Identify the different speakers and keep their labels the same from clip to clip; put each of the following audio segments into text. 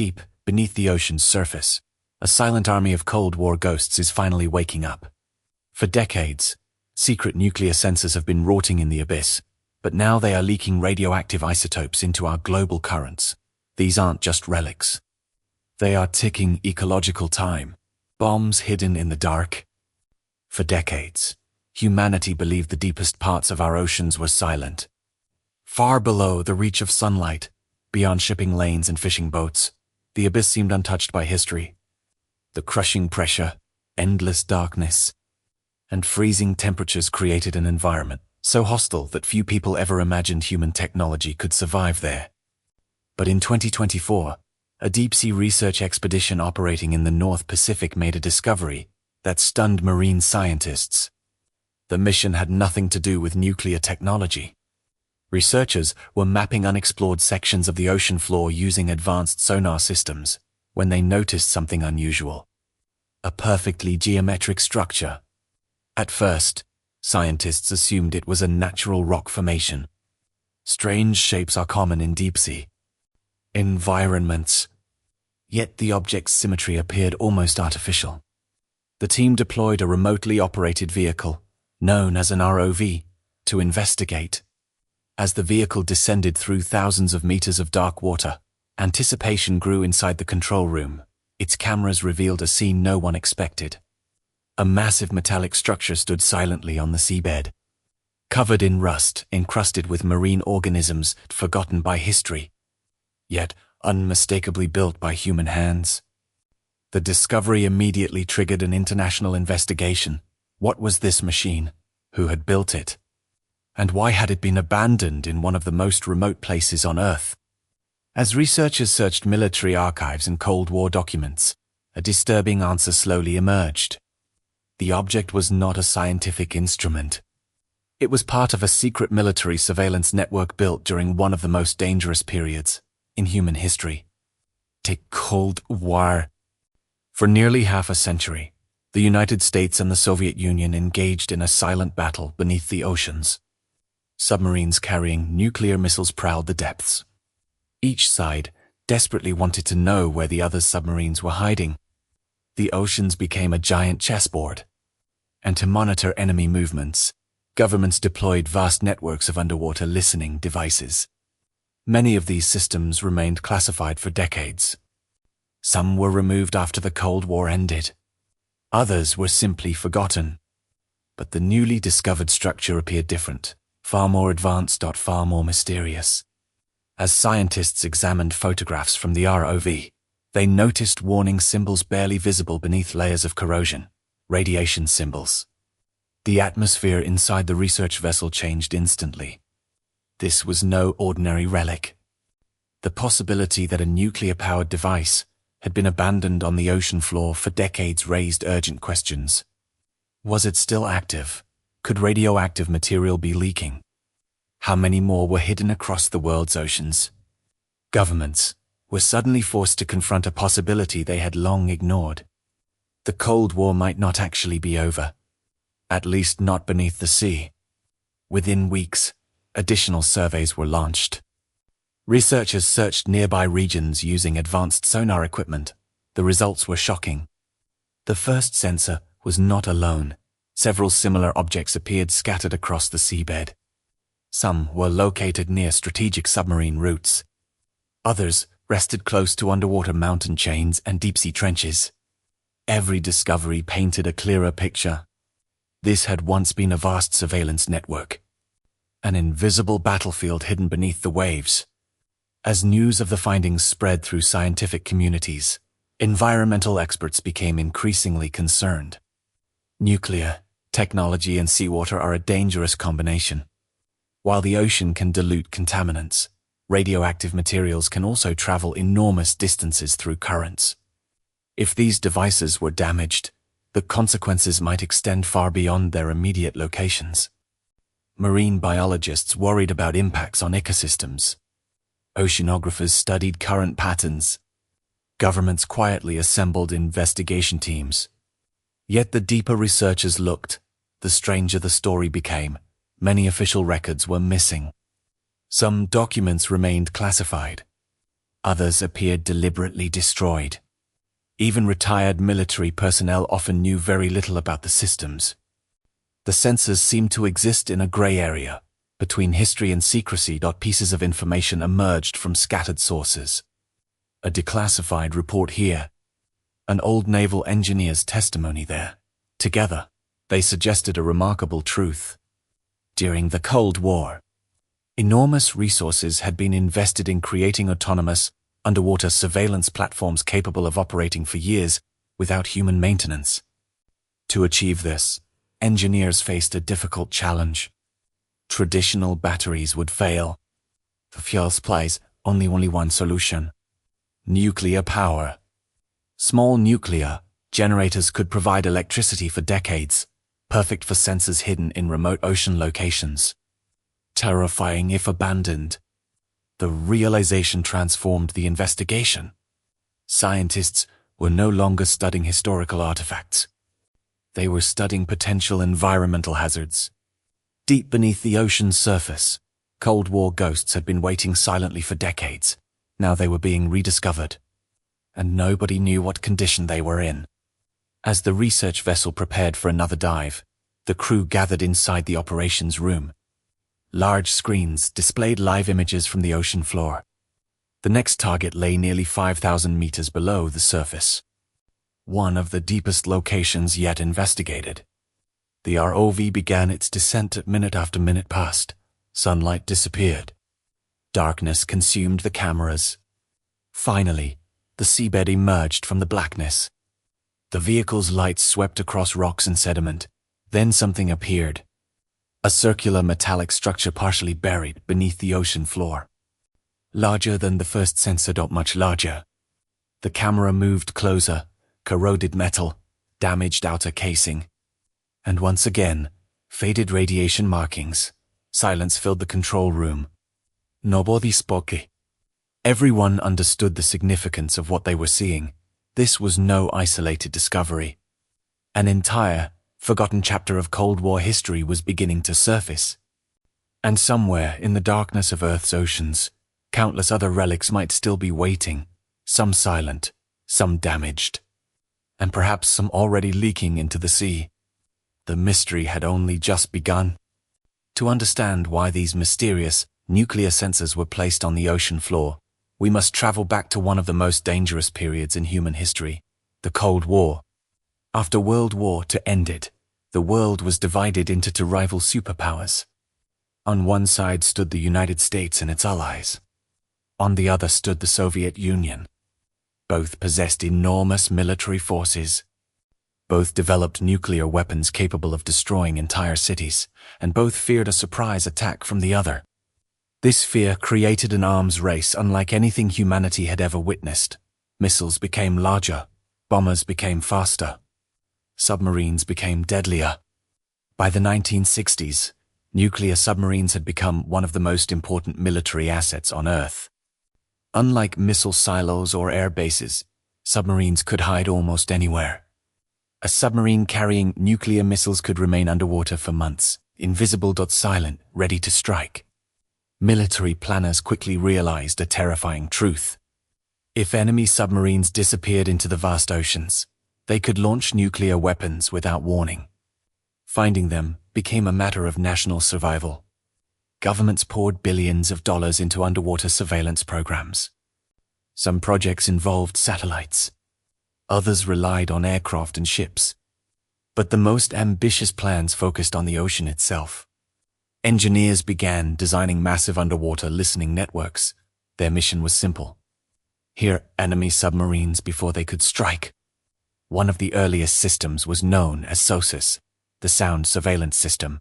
Speaker 1: Deep, beneath the ocean's surface, a silent army of Cold War ghosts is finally waking up. For decades, secret nuclear sensors have been rotting in the abyss, but now they are leaking radioactive isotopes into our global currents. These aren't just relics. They are ticking ecological time, bombs hidden in the dark. For decades, humanity believed the deepest parts of our oceans were silent. Far below the reach of sunlight, beyond shipping lanes and fishing boats, the abyss seemed untouched by history. The crushing pressure, endless darkness, and freezing temperatures created an environment so hostile that few people ever imagined human technology could survive there. But in 2024, a deep-sea research expedition operating in the North Pacific made a discovery that stunned marine scientists. The mission had nothing to do with nuclear technology. Researchers were mapping unexplored sections of the ocean floor using advanced sonar systems when they noticed something unusual. A perfectly geometric structure. At first, scientists assumed it was a natural rock formation. Strange shapes are common in deep-sea environments. Yet the object's symmetry appeared almost artificial. The team deployed a remotely operated vehicle, known as an ROV, to investigate. As the vehicle descended through thousands of meters of dark water, anticipation grew inside the control room. Its cameras revealed a scene no one expected. A massive metallic structure stood silently on the seabed, covered in rust, encrusted with marine organisms forgotten by history, yet unmistakably built by human hands. The discovery immediately triggered an international investigation. What was this machine? Who had built it? And why had it been abandoned in one of the most remote places on Earth? As researchers searched military archives and Cold War documents, a disturbing answer slowly emerged. The object was not a scientific instrument. It was part of a secret military surveillance network built during one of the most dangerous periods in human history. The Cold War. For nearly half a century, the United States and the Soviet Union engaged in a silent battle beneath the oceans. Submarines carrying nuclear missiles prowled the depths. Each side desperately wanted to know where the other's submarines were hiding. The oceans became a giant chessboard. And to monitor enemy movements, governments deployed vast networks of underwater listening devices. Many of these systems remained classified for decades. Some were removed after the Cold War ended. Others were simply forgotten. But the newly discovered structure appeared different, far more advanced, far more mysterious. As scientists examined photographs from the ROV, they noticed warning symbols barely visible beneath layers of corrosion, radiation symbols. The atmosphere inside the research vessel changed instantly. This was no ordinary relic. The possibility that a nuclear-powered device had been abandoned on the ocean floor for decades raised urgent questions. Was it still active? Could radioactive material be leaking? How many more were hidden across the world's oceans? Governments were suddenly forced to confront a possibility they had long ignored. The Cold War might not actually be over, at least not beneath the sea. Within weeks, additional surveys were launched. Researchers searched nearby regions using advanced sonar equipment. The results were shocking. The first sensor was not alone. Several similar objects appeared scattered across the seabed. Some were located near strategic submarine routes. Others rested close to underwater mountain chains and deep-sea trenches. Every discovery painted a clearer picture. This had once been a vast surveillance network, an invisible battlefield hidden beneath the waves. As news of the findings spread through scientific communities, environmental experts became increasingly concerned. Nuclear, technology, and seawater are a dangerous combination. While the ocean can dilute contaminants, radioactive materials can also travel enormous distances through currents. If these devices were damaged, the consequences might extend far beyond their immediate locations. Marine biologists worried about impacts on ecosystems. Oceanographers studied current patterns. Governments quietly assembled investigation teams. Yet the deeper researchers looked, the stranger the story became. Many official records were missing. Some documents remained classified. Others appeared deliberately destroyed. Even retired military personnel often knew very little about the systems. The sensors seemed to exist in a gray area, between history and secrecy. Pieces of information emerged from scattered sources. A declassified report here. An old naval engineer's testimony there. Together, they suggested a remarkable truth. During the Cold War, enormous resources had been invested in creating autonomous, underwater surveillance platforms capable of operating for years without human maintenance. To achieve this, engineers faced a difficult challenge. Traditional batteries would fail. For fuel supplies, only one solution. Nuclear power. Small nuclear generators could provide electricity for decades, perfect for sensors hidden in remote ocean locations. Terrifying if abandoned. The realization transformed the investigation. Scientists were no longer studying historical artifacts. They were studying potential environmental hazards. Deep beneath the ocean's surface, Cold War ghosts had been waiting silently for decades. Now they were being rediscovered. And nobody knew what condition they were in. As the research vessel prepared for another dive, the crew gathered inside the operations room. Large screens displayed live images from the ocean floor. The next target lay nearly 5,000 meters below the surface. One of the deepest locations yet investigated. The ROV began its descent at minute after minute passed. Sunlight disappeared. Darkness consumed the cameras. Finally, the seabed emerged from the blackness. The vehicle's lights swept across rocks and sediment. Then something appeared. A circular metallic structure partially buried beneath the ocean floor. Larger than the first sensor, much larger. The camera moved closer, corroded metal, damaged outer casing. And once again, faded radiation markings. Silence filled the control room. Nobody spoke. Everyone understood the significance of what they were seeing. This was no isolated discovery. An entire, forgotten chapter of Cold War history was beginning to surface. And somewhere in the darkness of Earth's oceans, countless other relics might still be waiting, some silent, some damaged, and perhaps some already leaking into the sea. The mystery had only just begun. To understand why these mysterious, nuclear sensors were placed on the ocean floor, we must travel back to one of the most dangerous periods in human history, the Cold War. After World War II ended, the world was divided into two rival superpowers. On one side stood the United States and its allies. On the other stood the Soviet Union. Both possessed enormous military forces. Both developed nuclear weapons capable of destroying entire cities, and both feared a surprise attack from the other. This fear created an arms race unlike anything humanity had ever witnessed. Missiles became larger, bombers became faster, submarines became deadlier. By the 1960s, nuclear submarines had become one of the most important military assets on Earth. Unlike missile silos or air bases, submarines could hide almost anywhere. A submarine carrying nuclear missiles could remain underwater for months, invisible, silent, ready to strike. Military planners quickly realized a terrifying truth. If enemy submarines disappeared into the vast oceans, they could launch nuclear weapons without warning. Finding them became a matter of national survival. Governments poured billions of dollars into underwater surveillance programs. Some projects involved satellites. Others relied on aircraft and ships. But the most ambitious plans focused on the ocean itself. Engineers began designing massive underwater listening networks. Their mission was simple: hear enemy submarines before they could strike. One of the earliest systems was known as SOSUS, the Sound Surveillance System.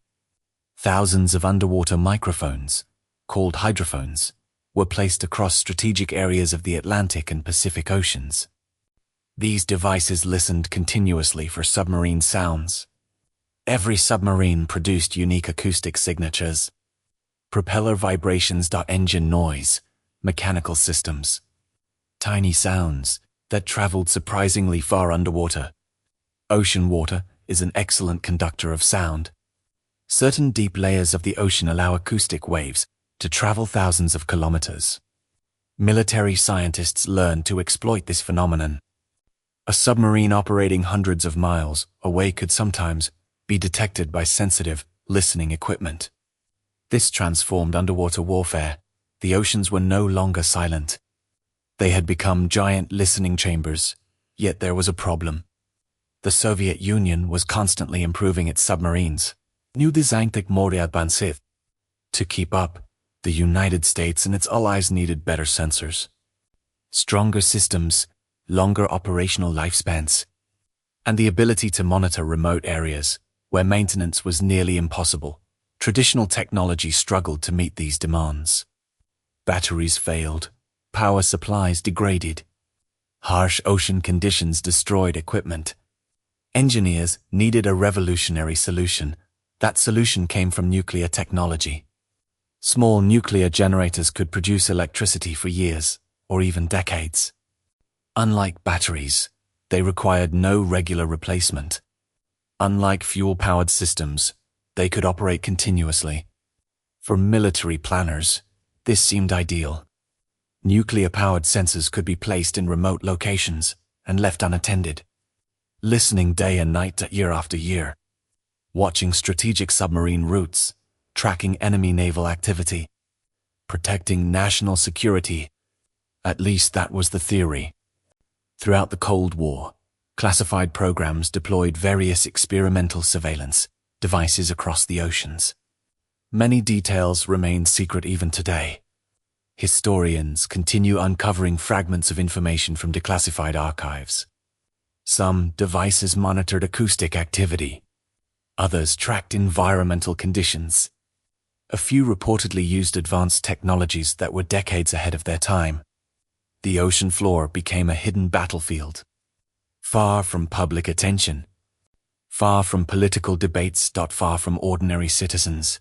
Speaker 1: Thousands of underwater microphones, called hydrophones, were placed across strategic areas of the Atlantic and Pacific Oceans. These devices listened continuously for submarine sounds. Every submarine produced unique acoustic signatures: propeller vibrations, engine noise, mechanical systems, tiny sounds that traveled surprisingly far underwater. Ocean water is an excellent conductor of sound. Certain deep layers of the ocean allow acoustic waves to travel thousands of kilometers. Military scientists learned to exploit this phenomenon. A submarine operating hundreds of miles away could sometimes be detected by sensitive, listening equipment. This transformed underwater warfare. The oceans were no longer silent. They had become giant listening chambers, yet there was a problem. The Soviet Union was constantly improving its submarines. New design technology advanced. To keep up, the United States and its allies needed better sensors, stronger systems, longer operational lifespans, and the ability to monitor remote areas where maintenance was nearly impossible. Traditional technology struggled to meet these demands. Batteries failed, power supplies degraded, harsh ocean conditions destroyed equipment. Engineers needed a revolutionary solution. That solution came from nuclear technology. Small nuclear generators could produce electricity for years, or even decades. Unlike batteries, they required no regular replacement. Unlike fuel-powered systems, they could operate continuously. For military planners, this seemed ideal. Nuclear-powered sensors could be placed in remote locations and left unattended, listening day and night, year after year, watching strategic submarine routes, tracking enemy naval activity, protecting national security. At least that was the theory. Throughout the Cold War, classified programs deployed various experimental surveillance devices across the oceans. Many details remain secret even today. Historians continue uncovering fragments of information from declassified archives. Some devices monitored acoustic activity. Others tracked environmental conditions. A few reportedly used advanced technologies that were decades ahead of their time. The ocean floor became a hidden battlefield. Far from public attention. Far from political debates. Far from ordinary citizens.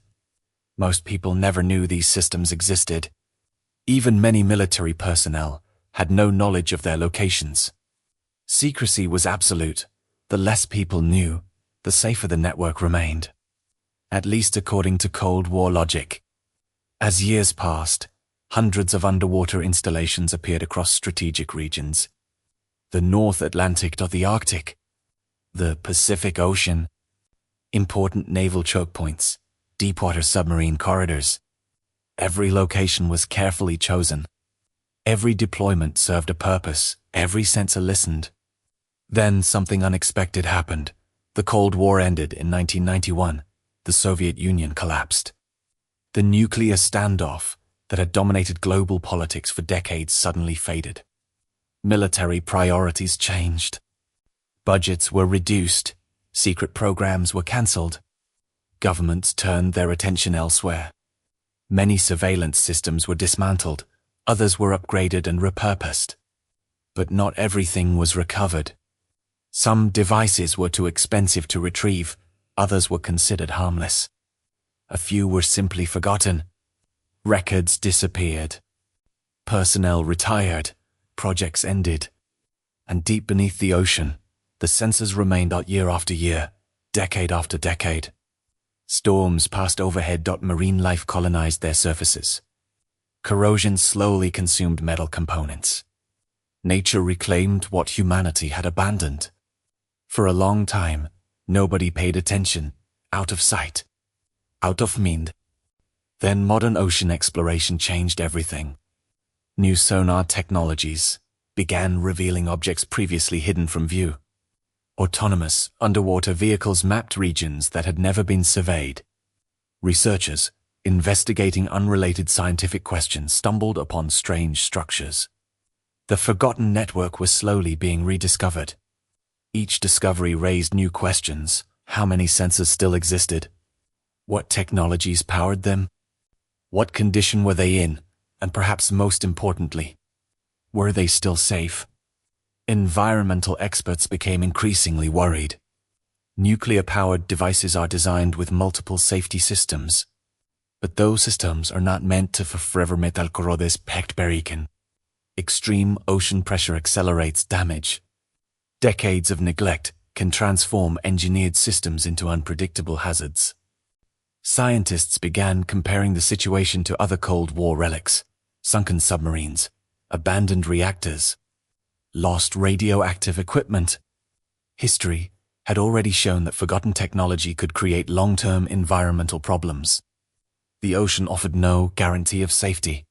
Speaker 1: Most people never knew these systems existed. Even many military personnel had no knowledge of their locations. Secrecy was absolute. The less people knew, the safer the network remained. At least according to Cold War logic. As years passed, hundreds of underwater installations appeared across strategic regions. The North Atlantic to the Arctic, the Pacific Ocean, important naval choke points, deepwater submarine corridors. Every location was carefully chosen. Every deployment served a purpose. Every sensor listened. Then something unexpected happened. The Cold War ended in 1991. The Soviet Union collapsed. The nuclear standoff that had dominated global politics for decades suddenly faded. Military priorities changed. Budgets were reduced. Secret programs were cancelled. Governments turned their attention elsewhere. Many surveillance systems were dismantled. Others were upgraded and repurposed. But not everything was recovered. Some devices were too expensive to retrieve. Others were considered harmless. A few were simply forgotten. Records disappeared. Personnel retired. Projects ended. And deep beneath the ocean, the sensors remained out year after year, decade after decade. Storms passed overhead. Marine life colonized their surfaces. Corrosion slowly consumed metal components. Nature reclaimed what humanity had abandoned. For a long time, nobody paid attention, out of sight, out of mind. Then modern ocean exploration changed everything. New sonar technologies began revealing objects previously hidden from view. Autonomous underwater vehicles mapped regions that had never been surveyed. Researchers, investigating unrelated scientific questions, stumbled upon strange structures. The forgotten network was slowly being rediscovered. Each discovery raised new questions. How many sensors still existed? What technologies powered them? What condition were they in? And perhaps most importantly, were they still safe? Environmental experts became increasingly worried. Nuclear-powered devices are designed with multiple safety systems. But those systems are not meant to forever metal corrodes pectberiken. Extreme ocean pressure accelerates damage. Decades of neglect can transform engineered systems into unpredictable hazards. Scientists began comparing the situation to other Cold War relics, sunken submarines, abandoned reactors, lost radioactive equipment. History had already shown that forgotten technology could create long-term environmental problems. The ocean offered no guarantee of safety,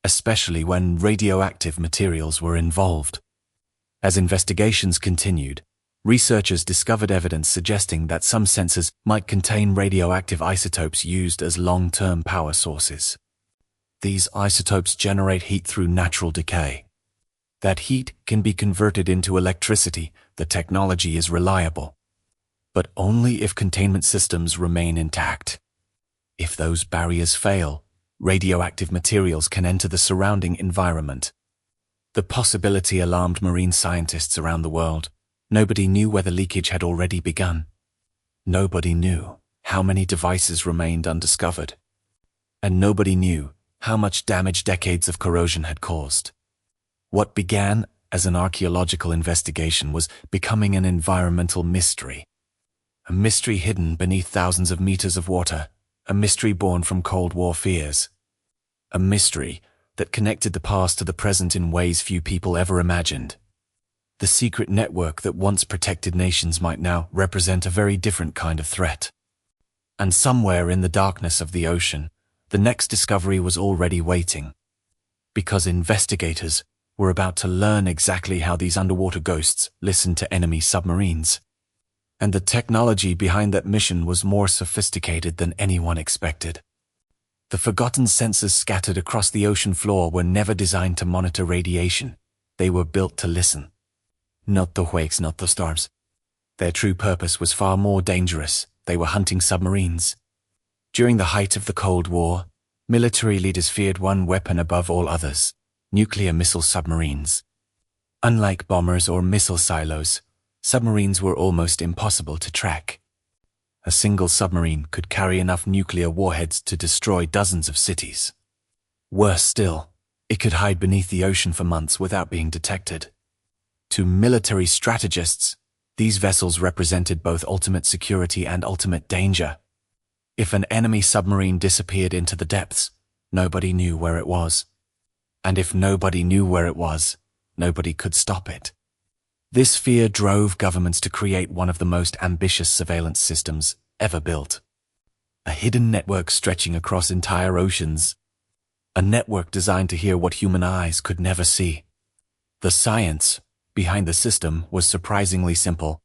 Speaker 1: especially when radioactive materials were involved. As investigations continued, researchers discovered evidence suggesting that some sensors might contain radioactive isotopes used as long-term power sources. These isotopes generate heat through natural decay. That heat can be converted into electricity. The technology is reliable, but only if containment systems remain intact. If those barriers fail, radioactive materials can enter the surrounding environment. The possibility alarmed marine scientists around the world. Nobody knew whether leakage had already begun. Nobody knew how many devices remained undiscovered. And nobody knew how much damage decades of corrosion had caused. What began as an archaeological investigation was becoming an environmental mystery. A mystery hidden beneath thousands of meters of water. A mystery born from Cold War fears. A mystery that connected the past to the present in ways few people ever imagined. The secret network that once protected nations might now represent a very different kind of threat. And somewhere in the darkness of the ocean, the next discovery was already waiting. Because investigators were about to learn exactly how these underwater ghosts listened to enemy submarines. And the technology behind that mission was more sophisticated than anyone expected. The forgotten sensors scattered across the ocean floor were never designed to monitor radiation. They were built to listen. Not the quakes, not the storms. Their true purpose was far more dangerous. They were hunting submarines. During the height of the Cold War, military leaders feared one weapon above all others: nuclear missile submarines. Unlike bombers or missile silos, submarines were almost impossible to track. A single submarine could carry enough nuclear warheads to destroy dozens of cities. Worse still, it could hide beneath the ocean for months without being detected. To military strategists, these vessels represented both ultimate security and ultimate danger. If an enemy submarine disappeared into the depths, nobody knew where it was. And if nobody knew where it was, nobody could stop it. This fear drove governments to create one of the most ambitious surveillance systems ever built. A hidden network stretching across entire oceans. A network designed to hear what human eyes could never see. The science behind the system was surprisingly simple.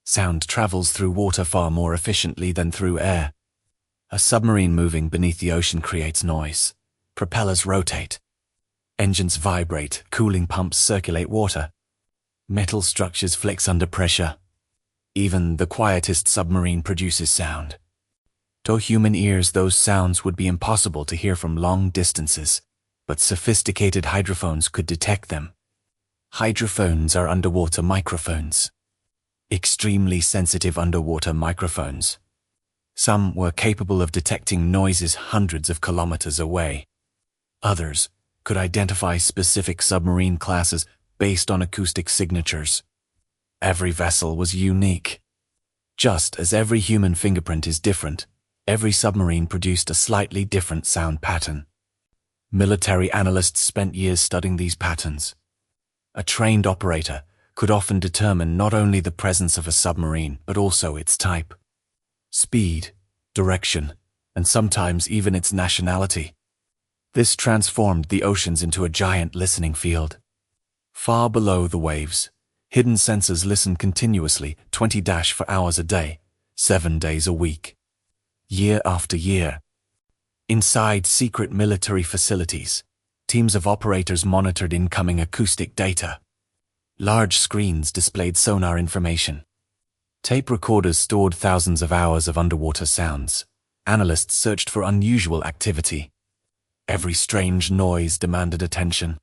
Speaker 1: Sound travels through water far more efficiently than through air. A submarine moving beneath the ocean creates noise. Propellers rotate. Engines vibrate, cooling pumps circulate water. Metal structures flex under pressure. Even the quietest submarine produces sound. To human ears, those sounds would be impossible to hear from long distances, but sophisticated hydrophones could detect them. Hydrophones are underwater microphones. Extremely sensitive underwater microphones. Some were capable of detecting noises hundreds of kilometers away. Others could identify specific submarine classes based on acoustic signatures. Every vessel was unique. Just as every human fingerprint is different, every submarine produced a slightly different sound pattern. Military analysts spent years studying these patterns. A trained operator could often determine not only the presence of a submarine, but also its type, speed, direction, and sometimes even its nationality. This transformed the oceans into a giant listening field. Far below the waves, hidden sensors listened continuously 24 hours a day, 7 days a week, year after year. Inside secret military facilities, teams of operators monitored incoming acoustic data. Large screens displayed sonar information. Tape recorders stored thousands of hours of underwater sounds. Analysts searched for unusual activity. Every strange noise demanded attention.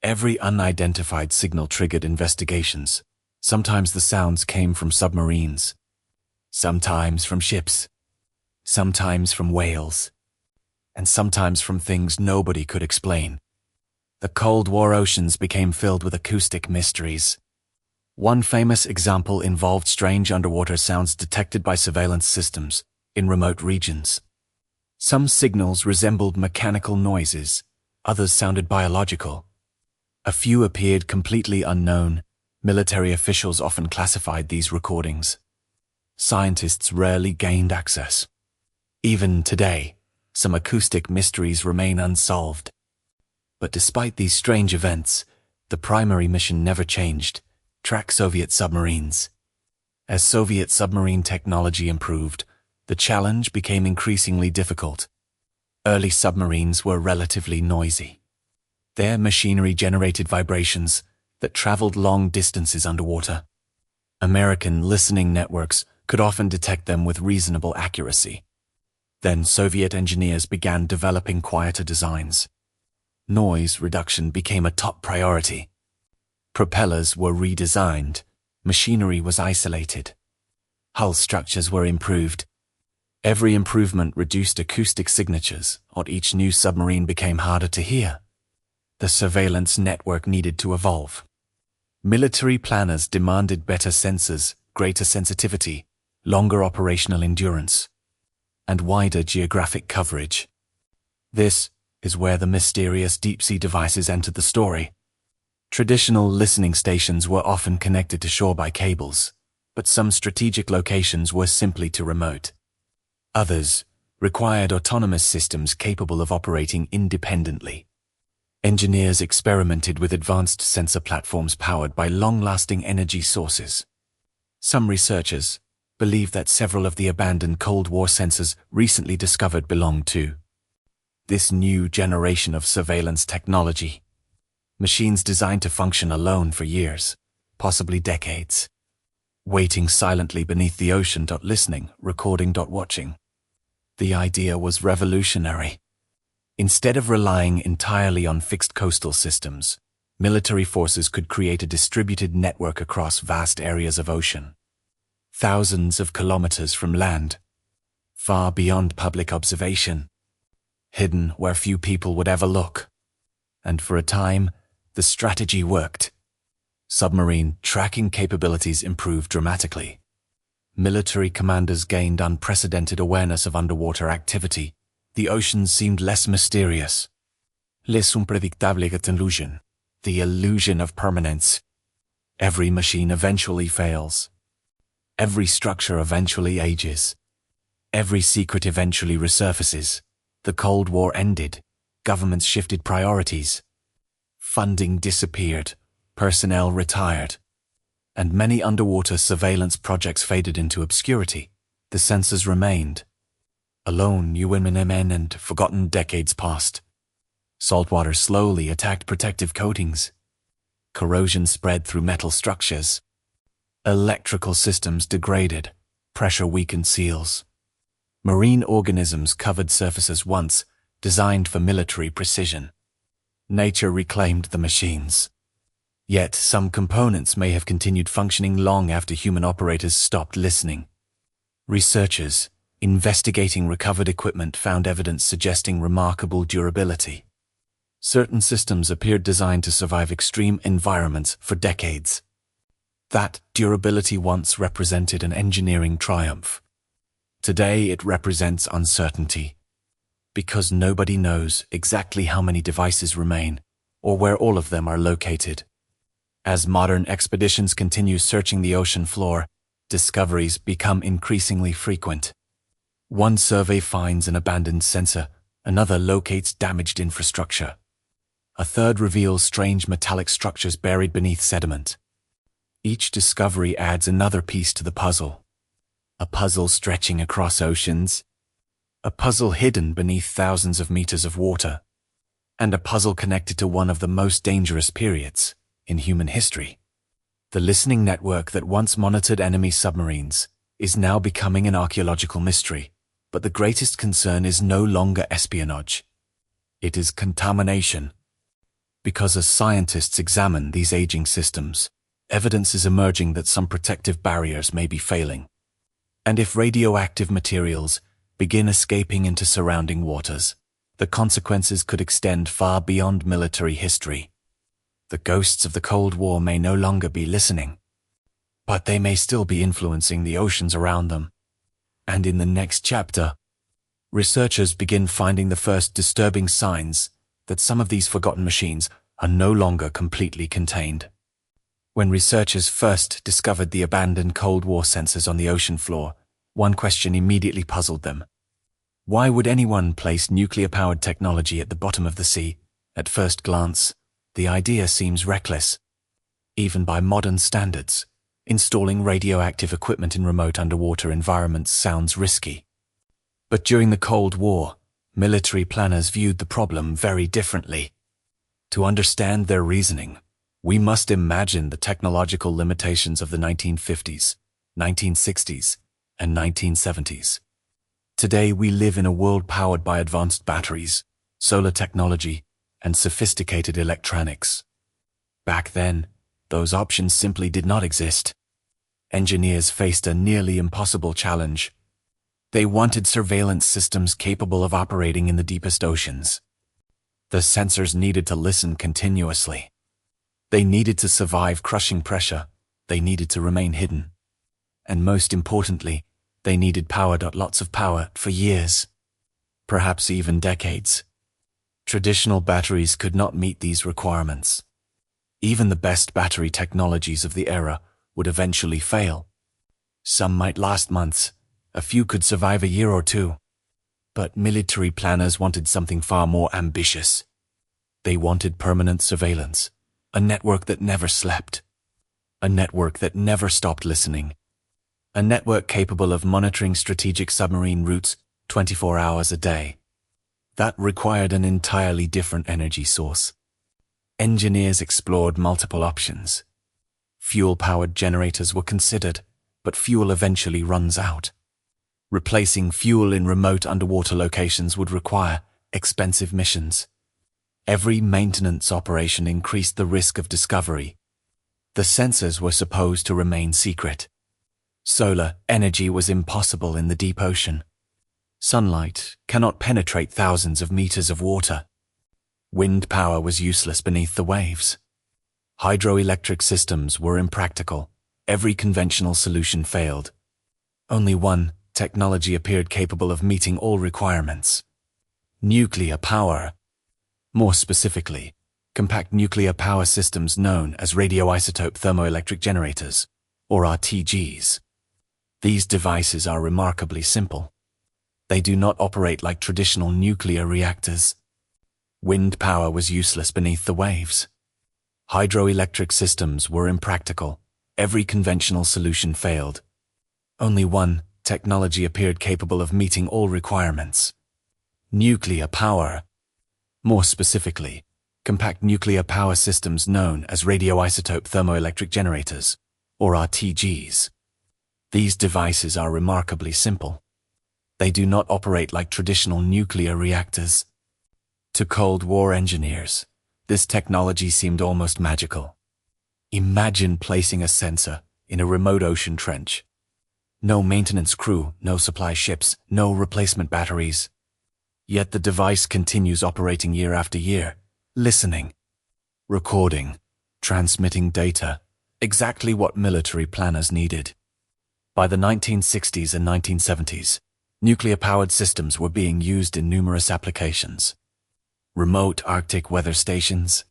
Speaker 1: Every unidentified signal triggered investigations. Sometimes the sounds came from submarines. Sometimes from ships. Sometimes from whales. And sometimes from things nobody could explain. The Cold War oceans became filled with acoustic mysteries. One famous example involved strange underwater sounds detected by surveillance systems in remote regions. Some signals resembled mechanical noises, others sounded biological, A few appeared completely unknown. Military officials often classified these recordings. Scientists rarely gained access. Even today, some acoustic mysteries remain unsolved. But despite these strange events, the primary mission never changed: track Soviet submarines. As Soviet submarine technology improved, the challenge became increasingly difficult. Early submarines were relatively noisy. Their machinery generated vibrations that traveled long distances underwater. American listening networks could often detect them with reasonable accuracy. Then Soviet engineers began developing quieter designs. Noise reduction became a top priority. Propellers were redesigned. Machinery was isolated. Hull structures were improved. Every improvement reduced acoustic signatures, or each new submarine became harder to hear. The surveillance network needed to evolve. Military planners demanded better sensors, greater sensitivity, longer operational endurance, and wider geographic coverage. This is where the mysterious deep-sea devices entered the story. Traditional listening stations were often connected to shore by cables, but some strategic locations were simply too remote. Others required autonomous systems capable of operating independently. Engineers experimented with advanced sensor platforms powered by long-lasting energy sources. Some researchers believe that several of the abandoned Cold War sensors recently discovered belong to this new generation of surveillance technology. Machines designed to function alone for years, possibly decades. Waiting silently beneath the ocean. Listening, recording. Watching. The idea was revolutionary. Instead of relying entirely on fixed coastal systems, military forces could create a distributed network across vast areas of ocean. Thousands of kilometers from land, far beyond public observation, hidden where few people would ever look. And for a time, the strategy worked. Submarine tracking capabilities improved dramatically. Military commanders gained unprecedented awareness of underwater activity. The oceans seemed less mysterious. Less unpredictable illusion. The illusion of permanence. Every machine eventually fails. Every structure eventually ages. Every secret eventually resurfaces. The Cold War ended. Governments shifted priorities. Funding disappeared. Personnel retired. And many underwater surveillance projects faded into obscurity. The sensors remained. Alone, UMNMN, and forgotten decades passed. Saltwater slowly attacked protective coatings. Corrosion spread through metal structures. Electrical systems degraded. Pressure weakened seals. Marine organisms covered surfaces once designed for military precision. Nature reclaimed the machines. Yet some components may have continued functioning long after human operators stopped listening. Researchers investigating recovered equipment found evidence suggesting remarkable durability. Certain systems appeared designed to survive extreme environments for decades. That durability once represented an engineering triumph. Today it represents uncertainty, because nobody knows exactly how many devices remain or where all of them are located. As modern expeditions continue searching the ocean floor, discoveries become increasingly frequent. One survey finds an abandoned sensor, another locates damaged infrastructure. A third reveals strange metallic structures buried beneath sediment. Each discovery adds another piece to the puzzle. A puzzle stretching across oceans, a puzzle hidden beneath thousands of meters of water, and a puzzle connected to one of the most dangerous periods in human history. The listening network that once monitored enemy submarines is now becoming an archaeological mystery. But the greatest concern is no longer espionage. It is contamination. Because as scientists examine these aging systems, evidence is emerging that some protective barriers may be failing. And if radioactive materials begin escaping into surrounding waters, the consequences could extend far beyond military history. The ghosts of the Cold War may no longer be listening, but they may still be influencing the oceans around them. And in the next chapter, researchers begin finding the first disturbing signs that some of these forgotten machines are no longer completely contained. When researchers first discovered the abandoned Cold War sensors on the ocean floor, one question immediately puzzled them. Why would anyone place nuclear-powered technology at the bottom of the sea? At first glance, the idea seems reckless. Even by modern standards, installing radioactive equipment in remote underwater environments sounds risky. But during the Cold War, military planners viewed the problem very differently. To understand their reasoning, we must imagine the technological limitations of the 1950s, 1960s, and 1970s. Today we live in a world powered by advanced batteries, solar technology, and sophisticated electronics. Back then, those options simply did not exist. Engineers faced a nearly impossible challenge. They wanted surveillance systems capable of operating in the deepest oceans. The sensors needed to listen continuously. They needed to survive crushing pressure. They needed to remain hidden. And most importantly, they needed power. Lots of power for years, perhaps even decades. Traditional batteries could not meet these requirements. Even the best battery technologies of the era would eventually fail. Some might last months, a few could survive a year or two. But military planners wanted something far more ambitious. They wanted permanent surveillance, a network that never slept, a network that never stopped listening, a network capable of monitoring strategic submarine routes 24 hours a day. That required an entirely different energy source. Engineers explored multiple options. Fuel-powered generators were considered, but fuel eventually runs out. Replacing fuel in remote underwater locations would require expensive missions. Every maintenance operation increased the risk of discovery. The sensors were supposed to remain secret. Solar energy was impossible in the deep ocean. Sunlight cannot penetrate thousands of meters of water. Wind power was useless beneath the waves. Hydroelectric systems were impractical. Every conventional solution failed. Only one technology appeared capable of meeting all requirements: nuclear power. More specifically, compact nuclear power systems known as radioisotope thermoelectric generators, or RTGs. These devices are remarkably simple. They do not operate like traditional nuclear reactors. Wind power was useless beneath the waves. Hydroelectric systems were impractical. Every conventional solution failed. Only one technology appeared capable of meeting all requirements: nuclear power. More specifically, compact nuclear power systems known as radioisotope thermoelectric generators, or RTGs. These devices are remarkably simple. They do not operate like traditional nuclear reactors. To Cold War engineers, this technology seemed almost magical. Imagine placing a sensor in a remote ocean trench. No maintenance crew, no supply ships, no replacement batteries. Yet the device continues operating year after year, listening, recording, transmitting data, exactly what military planners needed. By the 1960s and 1970s, nuclear-powered systems were being used in numerous applications: remote Arctic weather stations,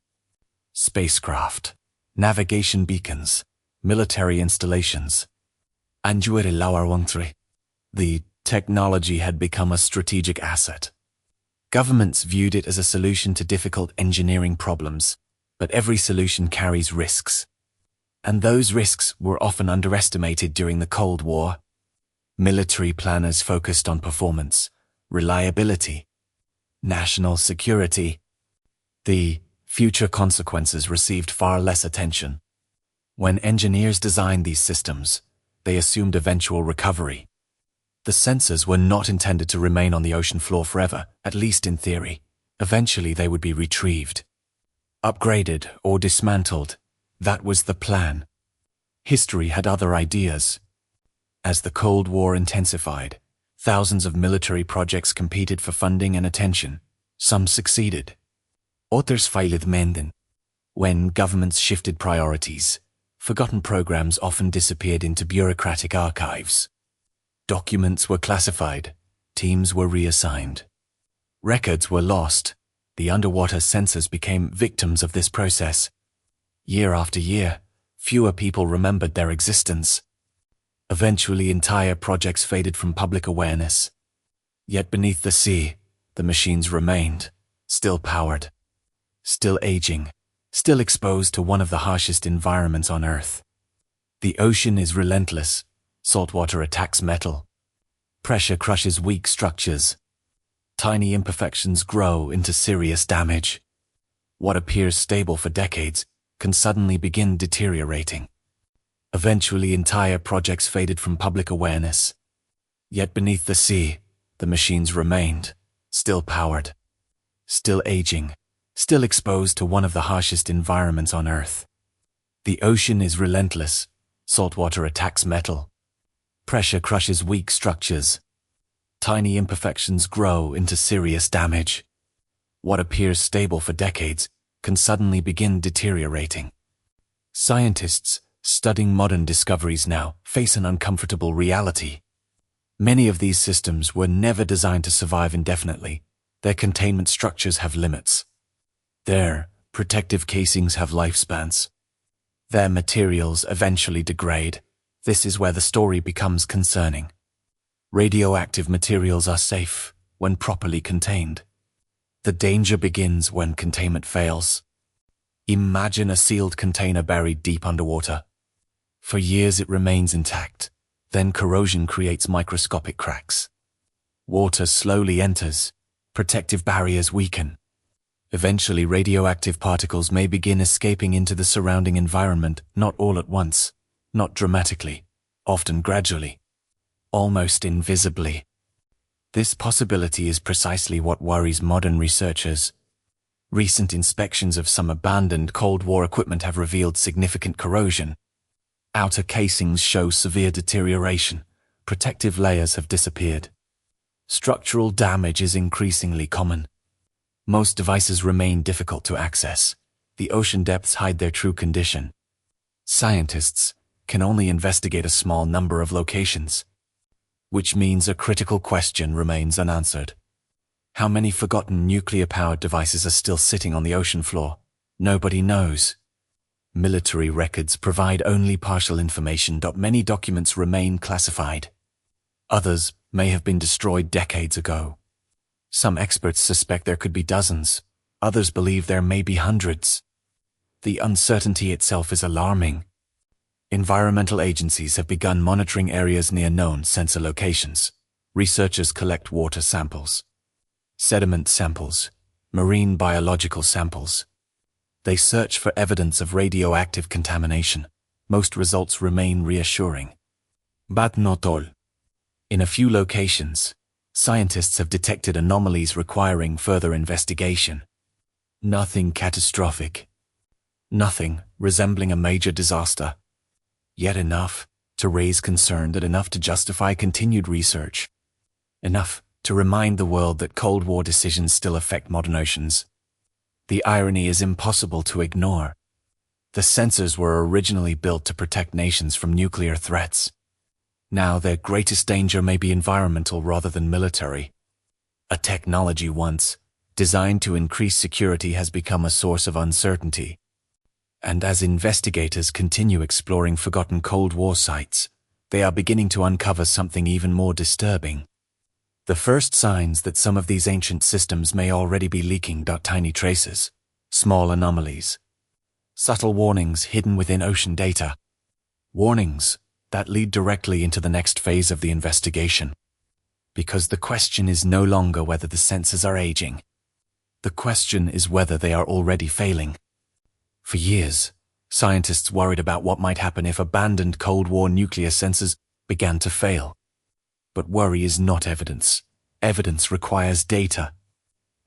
Speaker 1: spacecraft, navigation beacons, military installations. The technology had become a strategic asset. Governments viewed it as a solution to difficult engineering problems, but every solution carries risks. And those risks were often underestimated during the Cold War. Military planners focused on performance, reliability, national security. The future consequences received far less attention. When engineers designed these systems, they assumed eventual recovery. The sensors were not intended to remain on the ocean floor forever, at least in theory. Eventually they would be retrieved, upgraded, or dismantled. That was the plan. History had other ideas. As the Cold War intensified, thousands of military projects competed for funding and attention. Some succeeded. Others failed. When governments shifted priorities, forgotten programs often disappeared into bureaucratic archives. Documents were classified, teams were reassigned. Records were lost, The underwater sensors became victims of this process. Year after year, fewer people remembered their existence. Eventually, entire projects faded from public awareness. Yet beneath the sea, the machines remained, still powered, still aging, still exposed to one of the harshest environments on Earth. The ocean is relentless. Saltwater attacks metal. Pressure crushes weak structures. Tiny imperfections grow into serious damage. What appears stable for decades can suddenly begin deteriorating. Eventually, entire projects faded from public awareness. Yet beneath the sea, the machines remained, still powered, still aging, still exposed to one of the harshest environments on Earth. The ocean is relentless. Saltwater attacks metal. Pressure crushes weak structures. Tiny imperfections grow into serious damage. What appears stable for decades can suddenly begin deteriorating. Scientists studying modern discoveries now face an uncomfortable reality. Many of these systems were never designed to survive indefinitely. Their containment structures have limits. Their protective casings have lifespans. Their materials eventually degrade. This is where the story becomes concerning. Radioactive materials are safe when properly contained. The danger begins when containment fails. Imagine a sealed container buried deep underwater. For years it remains intact. Then corrosion creates microscopic cracks. Water slowly enters. Protective barriers weaken. Eventually, radioactive particles may begin escaping into the surrounding environment, not all at once, not dramatically, often gradually, almost invisibly. This possibility is precisely what worries modern researchers. Recent inspections of some abandoned Cold War equipment have revealed significant corrosion. Outer casings show severe deterioration. Protective layers have disappeared. Structural damage is increasingly common. Most devices remain difficult to access. The ocean depths hide their true condition. Scientists can only investigate a small number of locations, which means a critical question remains unanswered. How many forgotten nuclear-powered devices are still sitting on the ocean floor? Nobody knows. Military records provide only partial information. Many documents remain classified. Others may have been destroyed decades ago. Some experts suspect there could be dozens. Others believe there may be hundreds. The uncertainty itself is alarming. Environmental agencies have begun monitoring areas near known sensor locations. Researchers collect water samples, sediment samples, marine biological samples. They search for evidence of radioactive contamination. Most results remain reassuring. But not all. In a few locations, scientists have detected anomalies requiring further investigation. Nothing catastrophic. Nothing resembling a major disaster. Yet enough to raise concern, that enough to justify continued research. Enough to remind the world that Cold War decisions still affect modern oceans. The irony is impossible to ignore. The sensors were originally built to protect nations from nuclear threats. Now their greatest danger may be environmental rather than military. A technology once designed to increase security has become a source of uncertainty. And as investigators continue exploring forgotten Cold War sites, they are beginning to uncover something even more disturbing. The first signs that some of these ancient systems may already be leaking tiny traces, small anomalies, subtle warnings hidden within ocean data. Warnings that lead directly into the next phase of the investigation. Because the question is no longer whether the sensors are aging. The question is whether they are already failing. For years, scientists worried about what might happen if abandoned Cold War nuclear sensors began to fail. But worry is not evidence. Evidence requires data.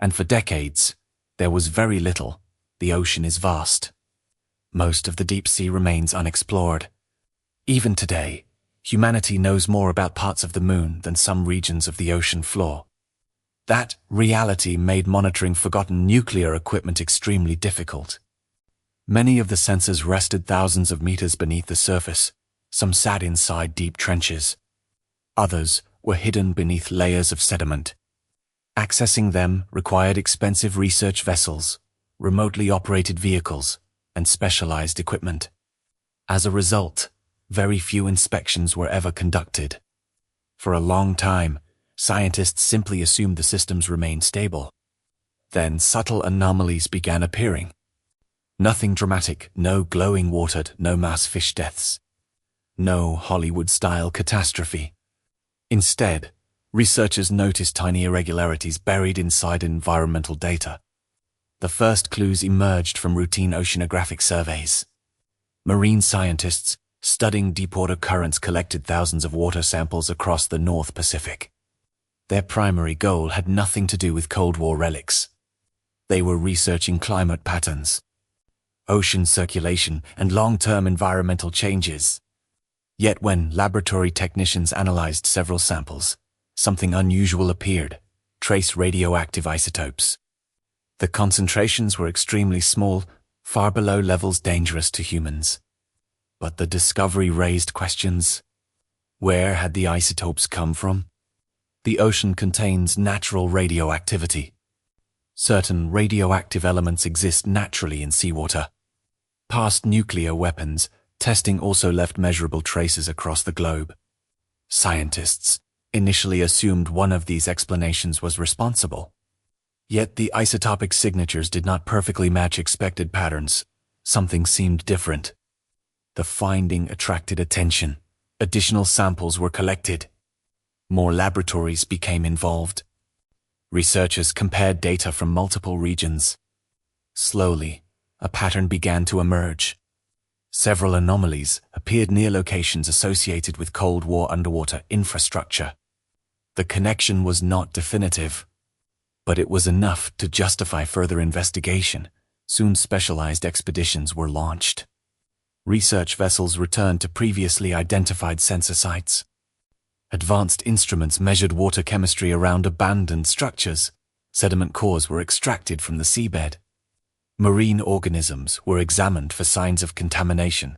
Speaker 1: And for decades, there was very little. The ocean is vast. Most of the deep sea remains unexplored. Even today, humanity knows more about parts of the moon than some regions of the ocean floor. That reality made monitoring forgotten nuclear equipment extremely difficult. Many of the sensors rested thousands of meters beneath the surface. Some sat inside deep trenches. Others were hidden beneath layers of sediment. Accessing them required expensive research vessels, remotely operated vehicles, and specialized equipment. As a result, very few inspections were ever conducted. For a long time, scientists simply assumed the systems remained stable. Then subtle anomalies began appearing. Nothing dramatic, no glowing water, no mass fish deaths. No Hollywood-style catastrophe. Instead, researchers noticed tiny irregularities buried inside environmental data. The first clues emerged from routine oceanographic surveys. Marine scientists studying deepwater currents collected thousands of water samples across the North Pacific. Their primary goal had nothing to do with Cold War relics. They were researching climate patterns, ocean circulation, and long-term environmental changes. Yet when laboratory technicians analyzed several samples, something unusual appeared: trace radioactive isotopes. The concentrations were extremely small, far below levels dangerous to humans. But the discovery raised questions. Where had the isotopes come from? The ocean contains natural radioactivity. Certain radioactive elements exist naturally in seawater. Past nuclear weapons testing also left measurable traces across the globe. Scientists initially assumed one of these explanations was responsible. Yet the isotopic signatures did not perfectly match expected patterns. Something seemed different. The finding attracted attention. Additional samples were collected. More laboratories became involved. Researchers compared data from multiple regions. Slowly, a pattern began to emerge. Several anomalies appeared near locations associated with Cold War underwater infrastructure. The connection was not definitive, but it was enough to justify further investigation. Soon specialized expeditions were launched. Research vessels returned to previously identified sensor sites. Advanced instruments measured water chemistry around abandoned structures. Sediment cores were extracted from the seabed. Marine organisms were examined for signs of contamination.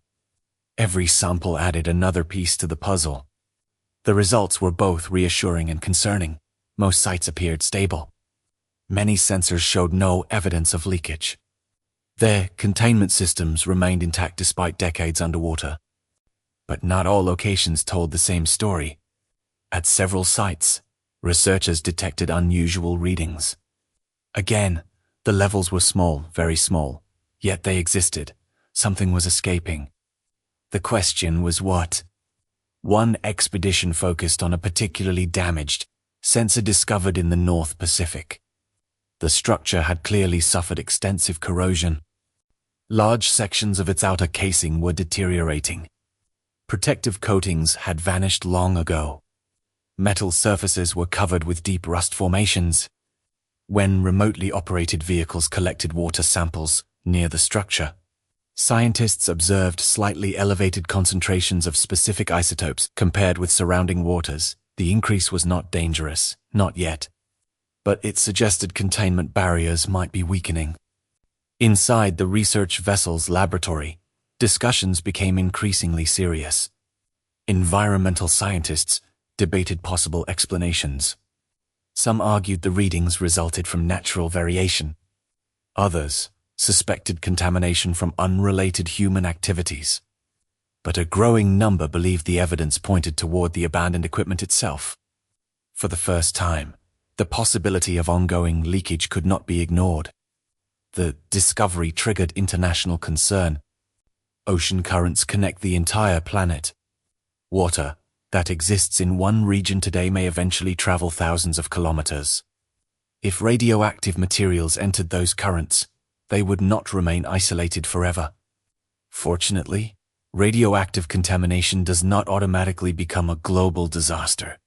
Speaker 1: Every sample added another piece to the puzzle. The results were both reassuring and concerning. Most sites appeared stable. Many sensors showed no evidence of leakage. Their containment systems remained intact despite decades underwater. But not all locations told the same story. At several sites, researchers detected unusual readings. Again, the levels were small, very small, yet they existed. Something was escaping. The question was what? One expedition focused on a particularly damaged sensor discovered in the North Pacific. The structure had clearly suffered extensive corrosion. Large sections of its outer casing were deteriorating. Protective coatings had vanished long ago. Metal surfaces were covered with deep rust formations. When remotely operated vehicles collected water samples near the structure, scientists observed slightly elevated concentrations of specific isotopes compared with surrounding waters. The increase was not dangerous, not yet, but it suggested containment barriers might be weakening. Inside the research vessel's laboratory, discussions became increasingly serious. Environmental scientists debated possible explanations. Some argued the readings resulted from natural variation. Others suspected contamination from unrelated human activities. But a growing number believed the evidence pointed toward the abandoned equipment itself. For the first time, the possibility of ongoing leakage could not be ignored. The discovery triggered international concern. Ocean currents connect the entire planet. Water that exists in one region today may eventually travel thousands of kilometers. If radioactive materials entered those currents, they would not remain isolated forever. Fortunately, radioactive contamination does not automatically become a global disaster.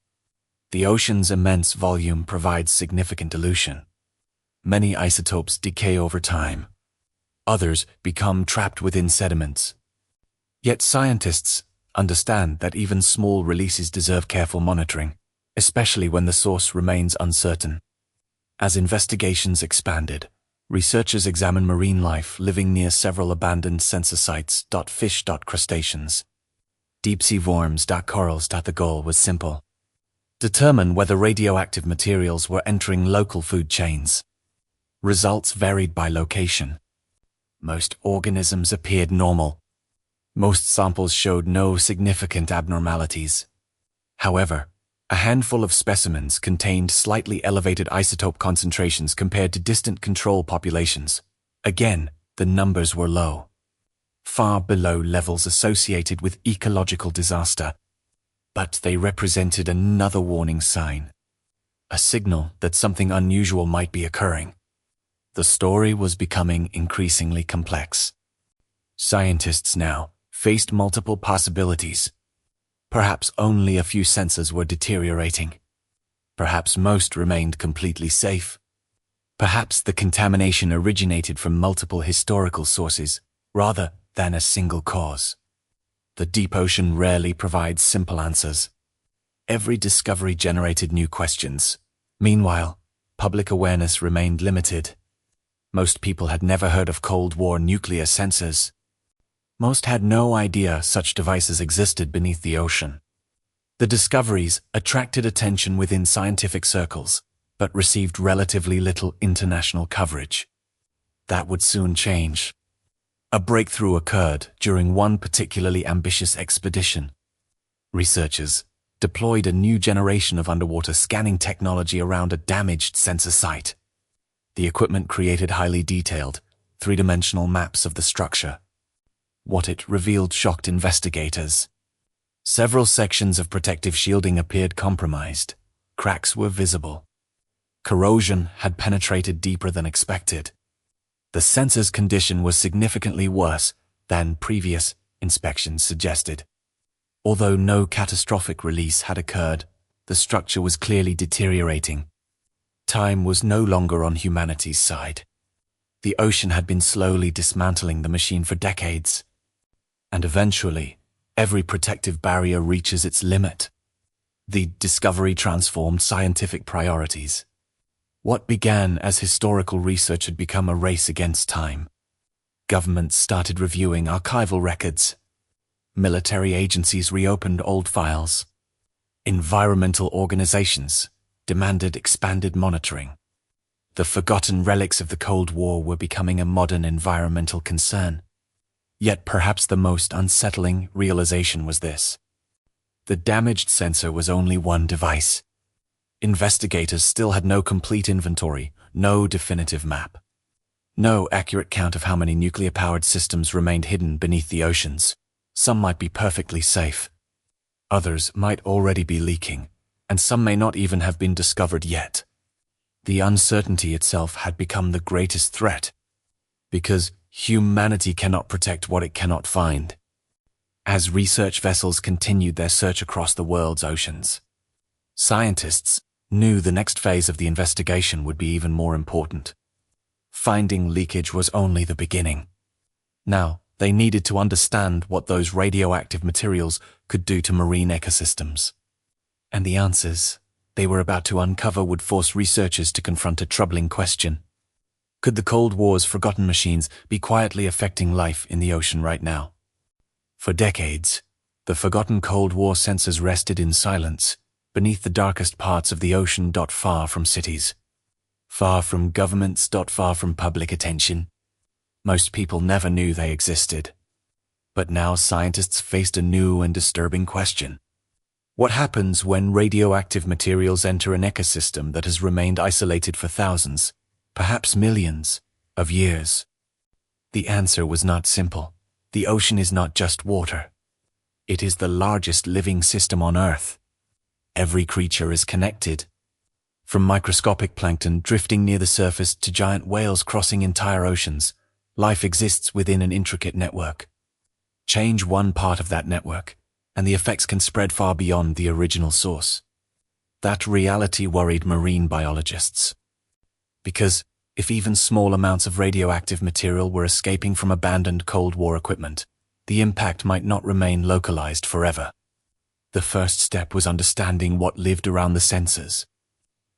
Speaker 1: The ocean's immense volume provides significant dilution. Many isotopes decay over time. Others become trapped within sediments. Yet scientists understand that even small releases deserve careful monitoring, especially when the source remains uncertain. As investigations expanded, researchers examined marine life living near several abandoned sensor sites. Fish, crustaceans, deep-sea worms, corals. The goal was simple: determine whether radioactive materials were entering local food chains. Results varied by location. Most organisms appeared normal. Most samples showed no significant abnormalities. However, a handful of specimens contained slightly elevated isotope concentrations compared to distant control populations. Again, the numbers were low, far below levels associated with ecological disaster. But they represented another warning sign, a signal that something unusual might be occurring. The story was becoming increasingly complex. Scientists now faced multiple possibilities. Perhaps only a few sensors were deteriorating. Perhaps most remained completely safe. Perhaps the contamination originated from multiple historical sources, rather than a single cause. The deep ocean rarely provides simple answers. Every discovery generated new questions. Meanwhile, public awareness remained limited. Most people had never heard of Cold War nuclear sensors. Most had no idea such devices existed beneath the ocean. The discoveries attracted attention within scientific circles, but received relatively little international coverage. That would soon change. A breakthrough occurred during one particularly ambitious expedition. Researchers deployed a new generation of underwater scanning technology around a damaged sensor site. The equipment created highly detailed, three-dimensional maps of the structure. What it revealed shocked investigators. Several sections of protective shielding appeared compromised. Cracks were visible. Corrosion had penetrated deeper than expected. The sensor's condition was significantly worse than previous inspections suggested. Although no catastrophic release had occurred, the structure was clearly deteriorating. Time was no longer on humanity's side. The ocean had been slowly dismantling the machine for decades. And eventually, every protective barrier reaches its limit. The discovery transformed scientific priorities. What began as historical research had become a race against time. Governments started reviewing archival records. Military agencies reopened old files. Environmental organizations demanded expanded monitoring. The forgotten relics of the Cold War were becoming a modern environmental concern. Yet perhaps the most unsettling realization was this. The damaged sensor was only one device. Investigators still had no complete inventory, no definitive map. No accurate count of how many nuclear-powered systems remained hidden beneath the oceans. Some might be perfectly safe. Others might already be leaking, and some may not even have been discovered yet. The uncertainty itself had become the greatest threat, because humanity cannot protect what it cannot find. As research vessels continued their search across the world's oceans, scientists knew the next phase of the investigation would be even more important. Finding leakage was only the beginning. Now, they needed to understand what those radioactive materials could do to marine ecosystems. And the answers they were about to uncover would force researchers to confront a troubling question. Could the Cold War's forgotten machines be quietly affecting life in the ocean right now? For decades, the forgotten Cold War sensors rested in silence beneath the darkest parts of the ocean. Far from cities, far from governments. Far from public attention. Most people never knew they existed. But now scientists faced a new and disturbing question. What happens when radioactive materials enter an ecosystem that has remained isolated for thousands, perhaps millions, of years? The answer was not simple. The ocean is not just water. It is the largest living system on Earth. Every creature is connected. From microscopic plankton drifting near the surface to giant whales crossing entire oceans, life exists within an intricate network. Change one part of that network, and the effects can spread far beyond the original source. That reality worried marine biologists. Because if even small amounts of radioactive material were escaping from abandoned Cold War equipment, the impact might not remain localized forever. The first step was understanding what lived around the sensors.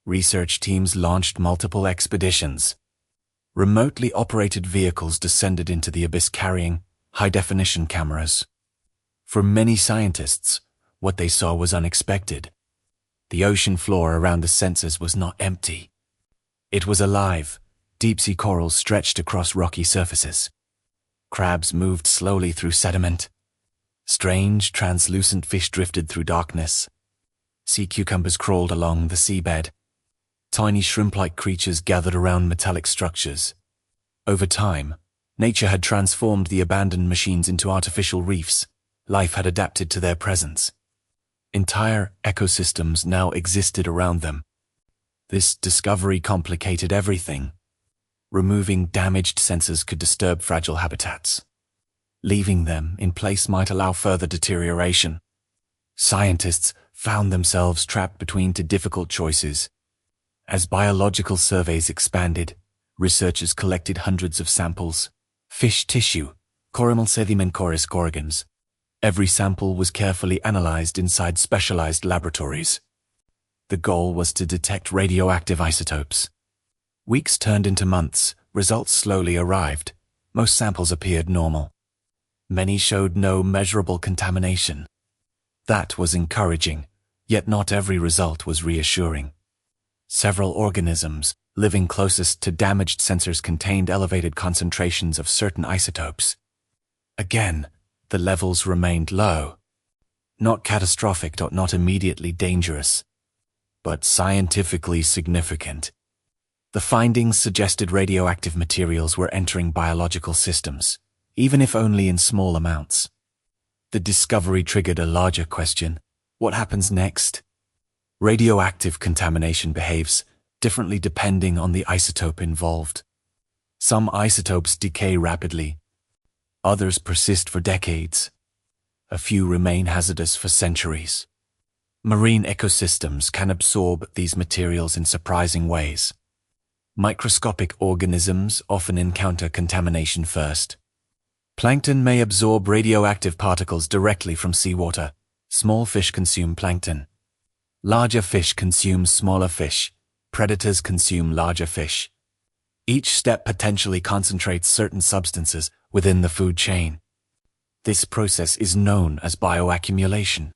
Speaker 1: Research teams launched multiple expeditions. Remotely operated vehicles descended into the abyss carrying high-definition cameras. For many scientists, what they saw was unexpected. The ocean floor around the sensors was not empty. It was alive. Deep-sea corals stretched across rocky surfaces. Crabs moved slowly through sediment. Strange, translucent fish drifted through darkness. Sea cucumbers crawled along the seabed. Tiny shrimp-like creatures gathered around metallic structures. Over time, nature had transformed the abandoned machines into artificial reefs. Life had adapted to their presence. Entire ecosystems now existed around them. This discovery complicated everything. Removing damaged sensors could disturb fragile habitats. Leaving them in place might allow further deterioration. Scientists found themselves trapped between two difficult choices. As biological surveys expanded, researchers collected hundreds of samples. Fish tissue, Corymel sedimencoris corrigans. Every sample was carefully analyzed inside specialized laboratories. The goal was to detect radioactive isotopes. Weeks turned into months, results slowly arrived. Most samples appeared normal. Many showed no measurable contamination. That was encouraging, yet not every result was reassuring. Several organisms living closest to damaged sensors contained elevated concentrations of certain isotopes. Again, the levels remained low. Not catastrophic, not immediately dangerous, but scientifically significant. The findings suggested radioactive materials were entering biological systems, even if only in small amounts. The discovery triggered a larger question: what happens next? Radioactive contamination behaves differently depending on the isotope involved. Some isotopes decay rapidly. Others persist for decades. A few remain hazardous for centuries. Marine ecosystems can absorb these materials in surprising ways. Microscopic organisms often encounter contamination first. Plankton may absorb radioactive particles directly from seawater. Small fish consume plankton. Larger fish consume smaller fish. Predators consume larger fish. Each step potentially concentrates certain substances within the food chain. This process is known as bioaccumulation.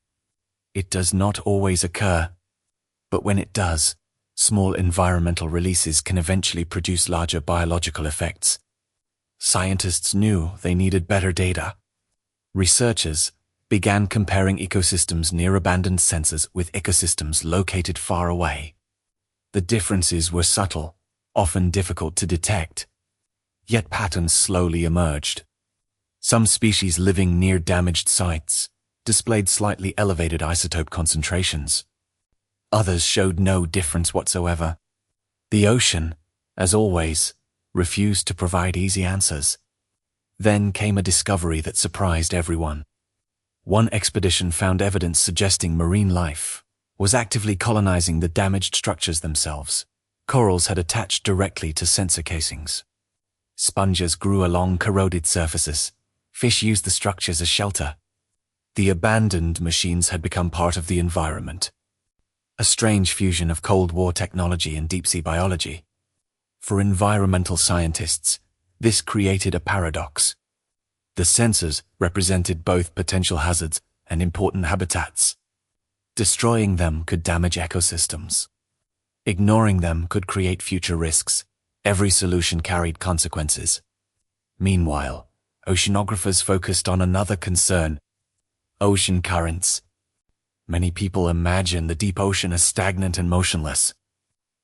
Speaker 1: It does not always occur, but when it does, small environmental releases can eventually produce larger biological effects. Scientists knew they needed better data. Researchers began comparing ecosystems near abandoned sensors with ecosystems located far away. The differences were subtle, often difficult to detect. Yet patterns slowly emerged. Some species living near damaged sites displayed slightly elevated isotope concentrations. Others showed no difference whatsoever. The ocean, as always, refused to provide easy answers. Then came a discovery that surprised everyone. One expedition found evidence suggesting marine life was actively colonizing the damaged structures themselves. Corals had attached directly to sensor casings. Sponges grew along corroded surfaces. Fish used the structures as shelter. The abandoned machines had become part of the environment. A strange fusion of Cold War technology and deep-sea biology. For environmental scientists, this created a paradox. The sensors represented both potential hazards and important habitats. Destroying them could damage ecosystems. Ignoring them could create future risks. Every solution carried consequences. Meanwhile, oceanographers focused on another concern: ocean currents. Many people imagine the deep ocean as stagnant and motionless.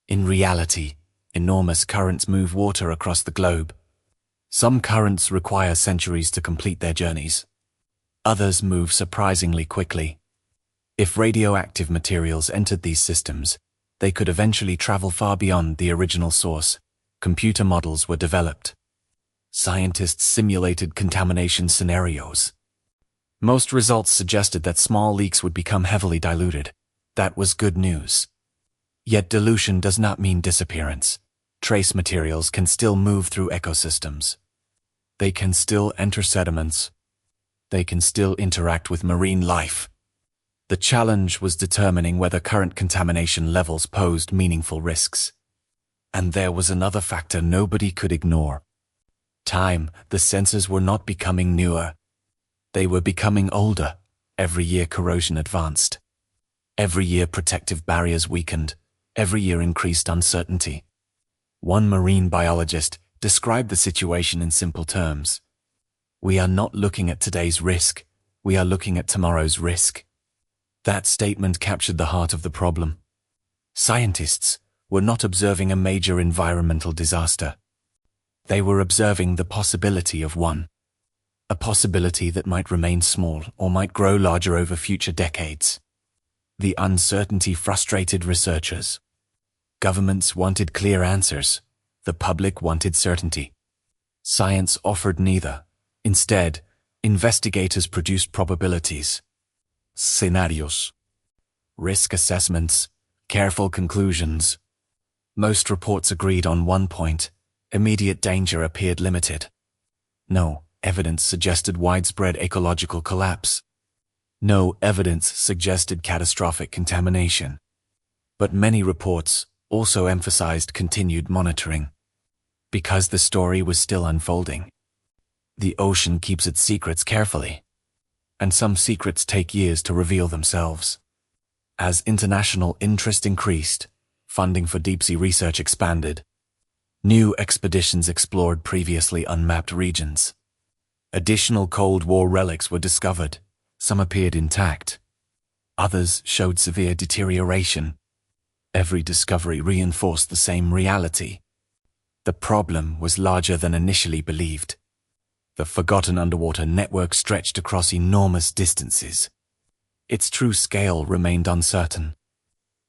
Speaker 1: In reality, enormous currents move water across the globe. Some currents require centuries to complete their journeys. Others move surprisingly quickly. If radioactive materials entered these systems, they could eventually travel far beyond the original source. Computer models were developed. Scientists simulated contamination scenarios. Most results suggested that small leaks would become heavily diluted. That was good news. Yet dilution does not mean disappearance. Trace materials can still move through ecosystems. They can still enter sediments. They can still interact with marine life. The challenge was determining whether current contamination levels posed meaningful risks. And there was another factor nobody could ignore. Time. The sensors were not becoming newer. They were becoming older. Every year corrosion advanced. Every year protective barriers weakened, every year increased uncertainty. One marine biologist described the situation in simple terms. We are not looking at today's risk, we are looking at tomorrow's risk. That statement captured the heart of the problem. Scientists were not observing a major environmental disaster. They were observing the possibility of one. A possibility that might remain small or might grow larger over future decades. The uncertainty frustrated researchers. Governments wanted clear answers. The public wanted certainty. Science offered neither. Instead, investigators produced probabilities, scenarios, risk assessments, careful conclusions. Most reports agreed on one point: immediate danger appeared limited. No evidence suggested widespread ecological collapse. No evidence suggested catastrophic contamination. But many reports also emphasized continued monitoring. Because the story was still unfolding. The ocean keeps its secrets carefully. And some secrets take years to reveal themselves. As international interest increased, funding for deep-sea research expanded. New expeditions explored previously unmapped regions. Additional Cold War relics were discovered. Some appeared intact. Others showed severe deterioration. Every discovery reinforced the same reality. The problem was larger than initially believed. The forgotten underwater network stretched across enormous distances. Its true scale remained uncertain.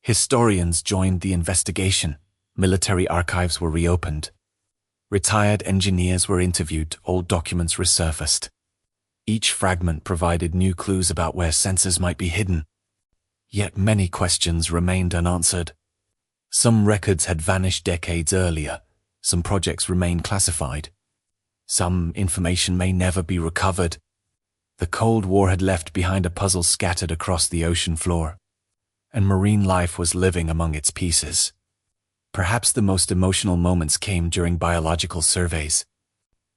Speaker 1: Historians joined the investigation. Military archives were reopened. Retired engineers were interviewed, old documents resurfaced. Each fragment provided new clues about where sensors might be hidden. Yet many questions remained unanswered. Some records had vanished decades earlier. Some projects remained classified. Some information may never be recovered. The Cold War had left behind a puzzle scattered across the ocean floor. And marine life was living among its pieces. Perhaps the most emotional moments came during biological surveys.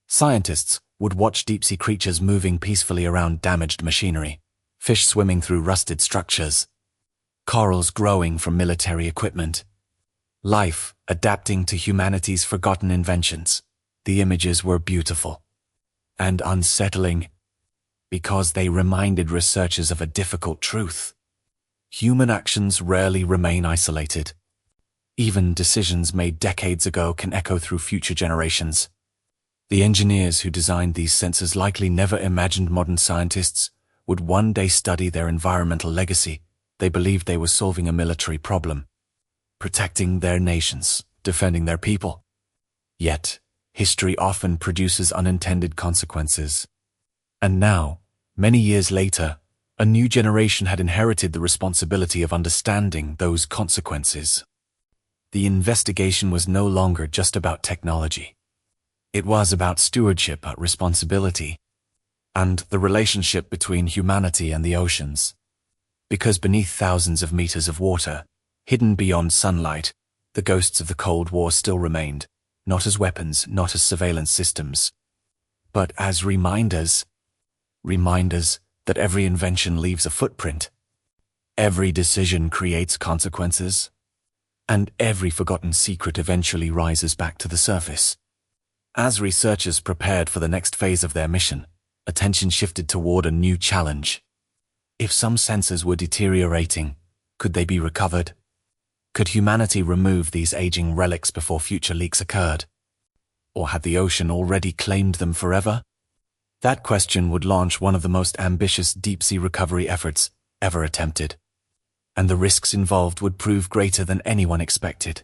Speaker 1: Scientists would watch deep-sea creatures moving peacefully around damaged machinery, fish swimming through rusted structures, corals growing from military equipment, life adapting to humanity's forgotten inventions. The images were beautiful and unsettling because they reminded researchers of a difficult truth. Human actions rarely remain isolated. Even decisions made decades ago can echo through future generations. The engineers who designed these sensors likely never imagined modern scientists would one day study their environmental legacy. They believed they were solving a military problem, protecting their nations, defending their people. Yet, history often produces unintended consequences. And now, many years later, a new generation had inherited the responsibility of understanding those consequences. The investigation was no longer just about technology. It was about stewardship, responsibility, and the relationship between humanity and the oceans. Because beneath thousands of meters of water, hidden beyond sunlight, the ghosts of the Cold War still remained, not as weapons, not as surveillance systems, but as reminders that every invention leaves a footprint. Every decision creates consequences. And every forgotten secret eventually rises back to the surface. As researchers prepared for the next phase of their mission, attention shifted toward a new challenge. If some sensors were deteriorating, could they be recovered? Could humanity remove these aging relics before future leaks occurred? Or had the ocean already claimed them forever? That question would launch one of the most ambitious deep-sea recovery efforts ever attempted. And the risks involved would prove greater than anyone expected.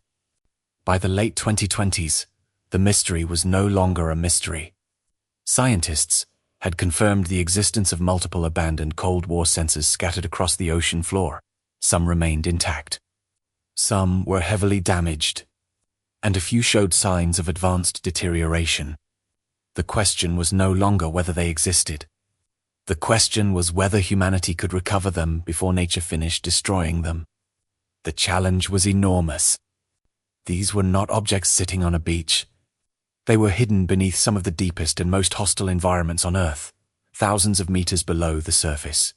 Speaker 1: By the late 2020s, the mystery was no longer a mystery. Scientists had confirmed the existence of multiple abandoned Cold War sensors scattered across the ocean floor. Some remained intact. Some were heavily damaged, and a few showed signs of advanced deterioration. The question was no longer whether they existed. The question was whether humanity could recover them before nature finished destroying them. The challenge was enormous. These were not objects sitting on a beach. They were hidden beneath some of the deepest and most hostile environments on Earth, thousands of meters below the surface.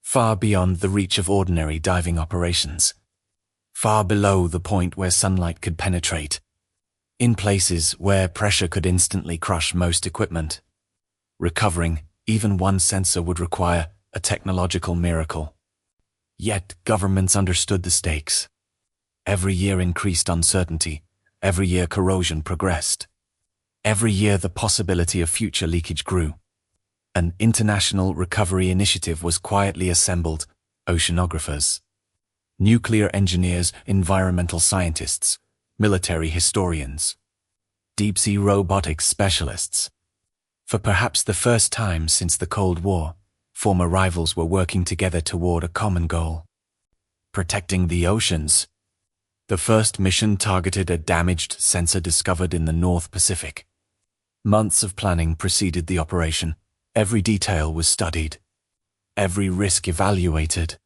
Speaker 1: far beyond the reach of ordinary diving operations, far below the point where sunlight could penetrate, in places where pressure could instantly crush most equipment. Recovering even one sensor would require a technological miracle. Yet governments understood the stakes. Every year increased uncertainty. Every year corrosion progressed. Every year the possibility of future leakage grew. An international recovery initiative was quietly assembled. Oceanographers, nuclear engineers, environmental scientists, military historians, deep-sea robotics specialists. For perhaps the first time since the Cold War, former rivals were working together toward a common goal: protecting the oceans. The first mission targeted a damaged sensor discovered in the North Pacific. Months of planning preceded the operation. Every detail was studied, every risk evaluated,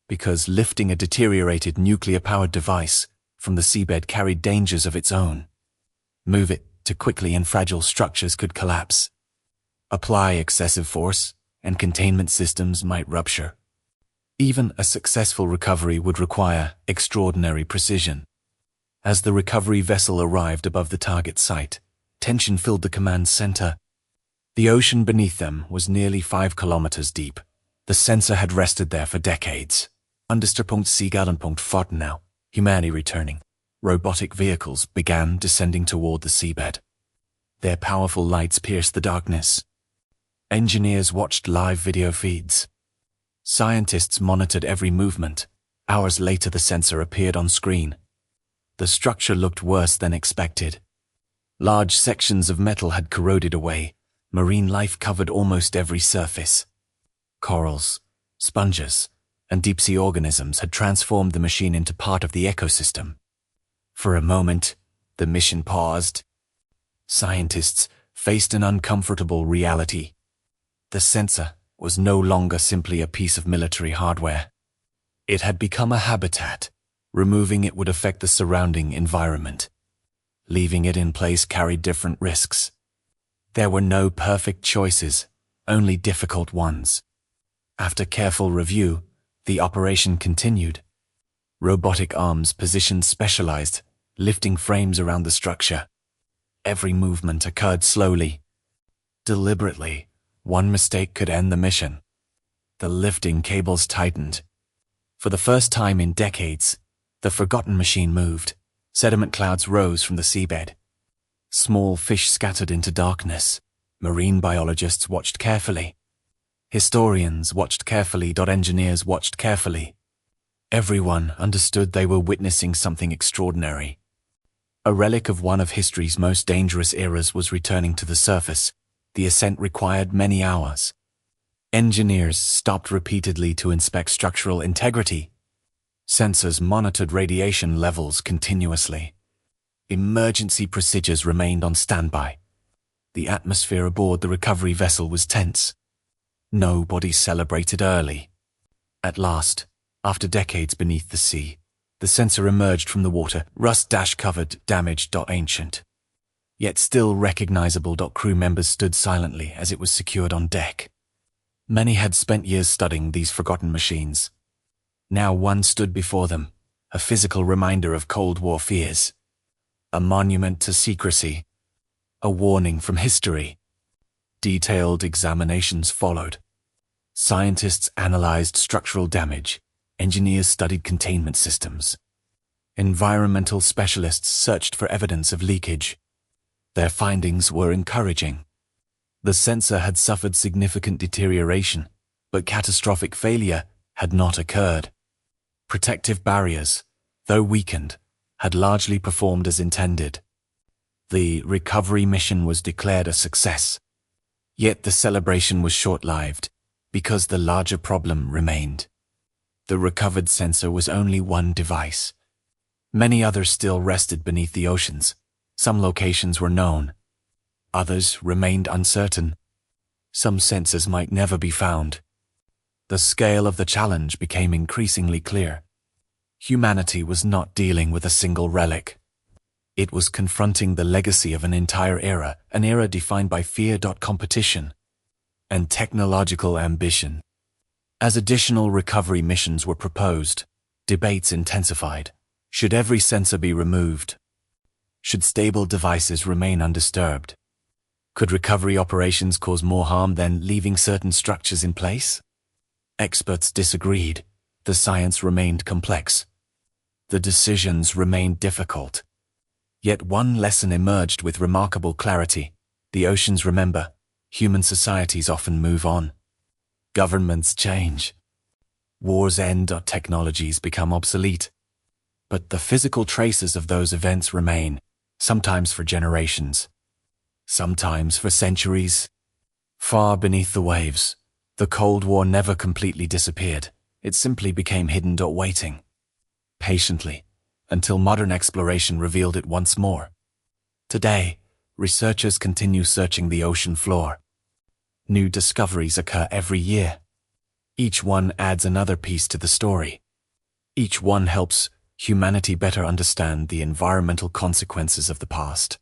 Speaker 1: because lifting a deteriorated nuclear-powered device from the seabed carried dangers of its own. Move it too quickly and fragile structures could collapse. Apply excessive force and containment systems might rupture. Even a successful recovery would require extraordinary precision. As the recovery vessel arrived above the target site, tension filled the command center. The ocean beneath them was nearly 5 kilometers deep. The sensor had rested there for decades. Understerpunkt Seegalenpunkt Fortenau, humanity returning. Robotic vehicles began descending toward the seabed. Their powerful lights pierced the darkness. Engineers watched live video feeds. Scientists monitored every movement. Hours later, the sensor appeared on screen. The structure looked worse than expected. Large sections of metal had corroded away. Marine life covered almost every surface. Corals, sponges, and deep-sea organisms had transformed the machine into part of the ecosystem. For a moment, the mission paused. Scientists faced an uncomfortable reality. The sensor was no longer simply a piece of military hardware. It had become a habitat. Removing it would affect the surrounding environment. Leaving it in place carried different risks. There were no perfect choices, only difficult ones. After careful review, the operation continued. Robotic arms positioned specialized, lifting frames around the structure. Every movement occurred slowly, deliberately. One mistake could end the mission. The lifting cables tightened. For the first time in decades, the forgotten machine moved. Sediment clouds rose from the seabed. Small fish scattered into darkness. Marine biologists watched carefully. Historians watched carefully. Engineers watched carefully. Everyone understood they were witnessing something extraordinary. A relic of one of history's most dangerous eras was returning to the surface. The ascent required many hours. Engineers stopped repeatedly to inspect structural integrity. Sensors monitored radiation levels continuously. Emergency procedures remained on standby. The atmosphere aboard the recovery vessel was tense. Nobody celebrated early. At last, after decades beneath the sea, the sensor emerged from the water, rust-covered, damaged, ancient. Yet still recognizable. Crew members stood silently as it was secured on deck. Many had spent years studying these forgotten machines. Now one stood before them, a physical reminder of Cold War fears. A monument to secrecy. A warning from history. Detailed examinations followed. Scientists analyzed structural damage. Engineers studied containment systems. Environmental specialists searched for evidence of leakage. Their findings were encouraging. The sensor had suffered significant deterioration, but catastrophic failure had not occurred. Protective barriers, though weakened, had largely performed as intended. The recovery mission was declared a success. Yet the celebration was short-lived, because the larger problem remained. The recovered sensor was only one device. Many others still rested beneath the oceans. Some locations were known. Others remained uncertain. Some sensors might never be found. The scale of the challenge became increasingly clear. Humanity was not dealing with a single relic. It was confronting the legacy of an entire era, an era defined by fear. Competition and technological ambition. As additional recovery missions were proposed, debates intensified. Should every sensor be removed? Should stable devices remain undisturbed? Could recovery operations cause more harm than leaving certain structures in place? Experts disagreed. The science remained complex. The decisions remained difficult. Yet one lesson emerged with remarkable clarity. The oceans remember. Human societies often move on. Governments change. Wars end or technologies become obsolete. But the physical traces of those events remain, sometimes for generations, sometimes for centuries. Far beneath the waves, the Cold War never completely disappeared. It simply became hidden or waiting, patiently, until modern exploration revealed it once more. Today, researchers continue searching the ocean floor. New discoveries occur every year. Each one adds another piece to the story. Each one helps humanity better understand the environmental consequences of the past.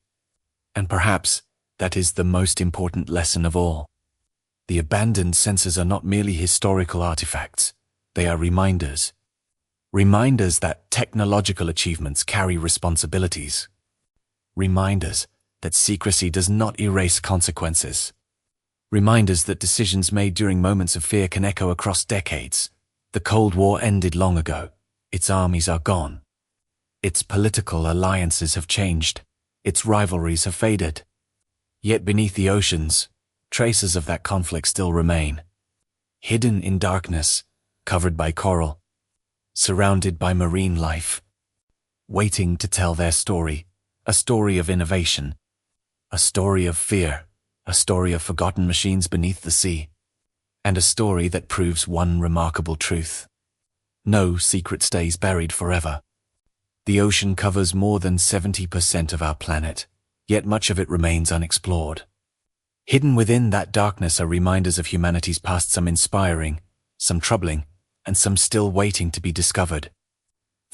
Speaker 1: And perhaps that is the most important lesson of all. The abandoned sensors are not merely historical artifacts. They are reminders. Reminders that technological achievements carry responsibilities. Reminders that secrecy does not erase consequences. Reminders that decisions made during moments of fear can echo across decades. The Cold War ended long ago. Its armies are gone. Its political alliances have changed. Its rivalries have faded. Yet beneath the oceans, traces of that conflict still remain. Hidden in darkness, covered by coral, surrounded by marine life, waiting to tell their story, a story of innovation, a story of fear, a story of forgotten machines beneath the sea, and a story that proves one remarkable truth. No secret stays buried forever. The ocean covers more than 70% of our planet, yet much of it remains unexplored. Hidden within that darkness are reminders of humanity's past, some inspiring, some troubling, and some still waiting to be discovered.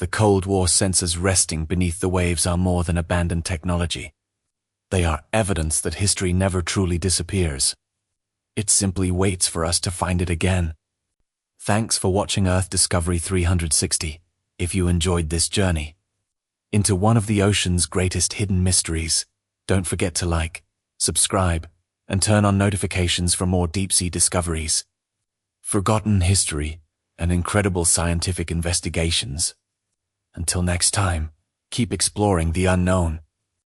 Speaker 1: The Cold War sensors resting beneath the waves are more than abandoned technology. They are evidence that history never truly disappears. It simply waits for us to find it again. Thanks for watching Earth Discovery 360. If you enjoyed this journey into one of the ocean's greatest hidden mysteries, don't forget to like, subscribe, and turn on notifications for more deep-sea discoveries, forgotten history, and incredible scientific investigations. Until next time, keep exploring the unknown.